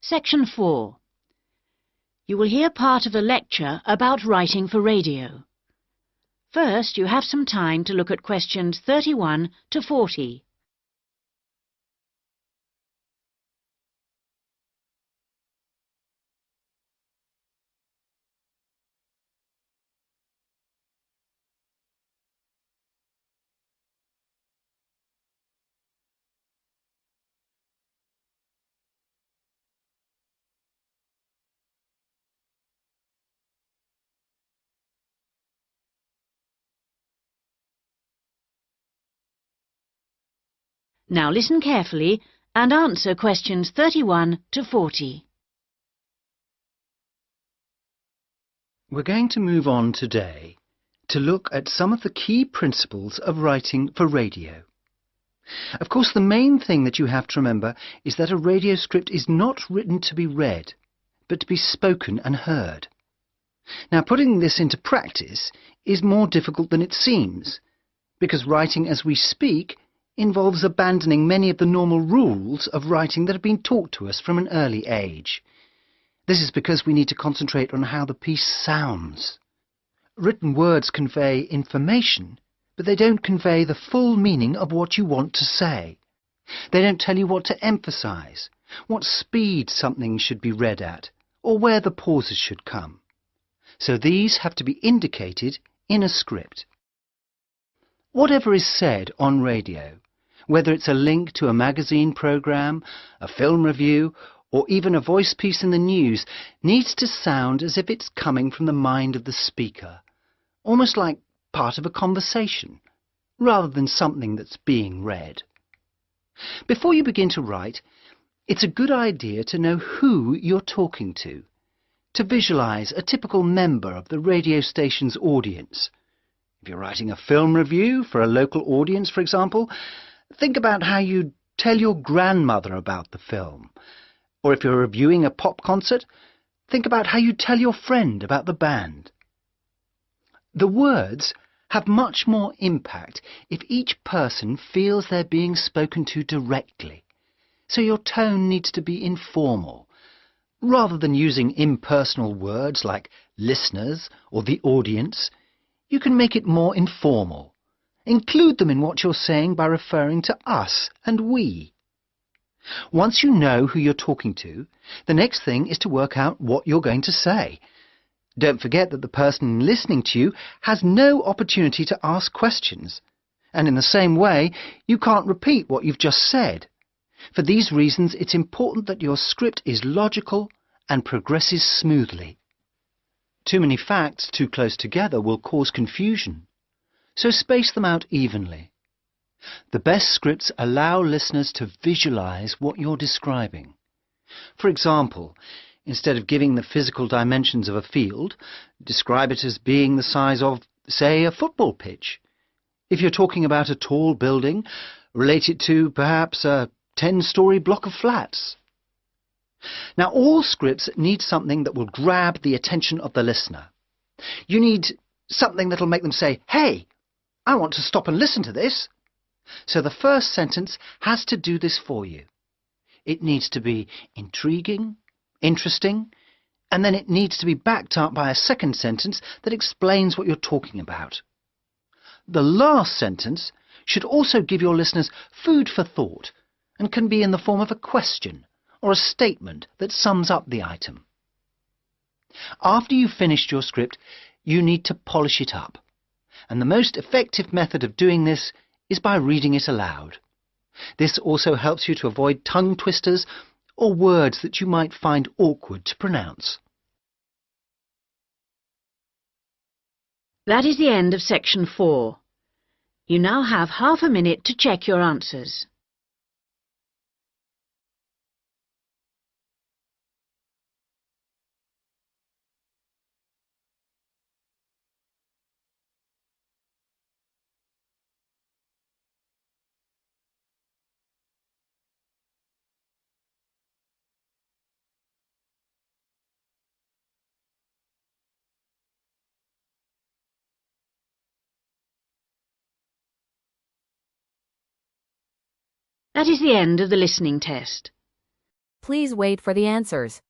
Section 4. You will hear part of a lecture about writing for radio. First, you have some time to look at questions 31 to 40. Now listen carefully and answer questions 31 to 40. We're going to move on today to look at some of the key principles of writing for radio. Of course, the main thing that you have to remember is that a radio script is not written to be read, but to be spoken and heard. Now, putting this into practice is more difficult than it seems, because writing as we speak involves abandoning many of the normal rules of writing that have been taught to us from an early age. This is because we need to concentrate on how the piece sounds. Written words convey information, but they don't convey the full meaning of what you want to say. They don't tell you what to emphasize, what speed something should be read at, or where the pauses should come. So these have to be indicated in a script. Whatever is said on radio, whether it's a link to a magazine program, a film review, or even a voice piece in the news, needs to sound as if it's coming from the mind of the speaker, almost like part of a conversation, rather than something that's being read. Before you begin to write, it's a good idea to know who you're talking to visualize a typical member of the radio station's audience. If you're writing a film review for a local audience, for example, think about how you'd tell your grandmother about the film. Or if you're reviewing a pop concert, think about how you'd tell your friend about the band. The words have much more impact if each person feels they're being spoken to directly. So your tone needs to be informal. Rather than using impersonal words like listeners or the audience, you can make it more informal. Include them in what you're saying by referring to us and we. Once you know who you're talking to, the next thing is to work out what you're going to say. Don't forget that the person listening to you has no opportunity to ask questions. And in the same way, you can't repeat what you've just said. For these reasons, it's important that your script is logical and progresses smoothly. Too many facts too close together will cause confusion, so space them out evenly. The best scripts allow listeners to visualize what you're describing. For example, instead of giving the physical dimensions of a field, describe it as being the size of, say, a football pitch. If you're talking about a tall building, relate it to perhaps a 10-story block of flats. Now, all scripts need something that will grab the attention of the listener. You need something that'll make them say, "Hey, I want to stop and listen to this." So the first sentence has to do this for you. It needs to be intriguing, interesting, and then it needs to be backed up by a second sentence that explains what you're talking about. The last sentence should also give your listeners food for thought and can be in the form of a question or a statement that sums up the item. After you've finished your script, you need to polish it up. And the most effective method of doing this is by reading it aloud. This also helps you to avoid tongue twisters or words that you might find awkward to pronounce. That is the end of Section 4. You now have half a minute to check your answers. That is the end of the listening test. Please wait for the answers.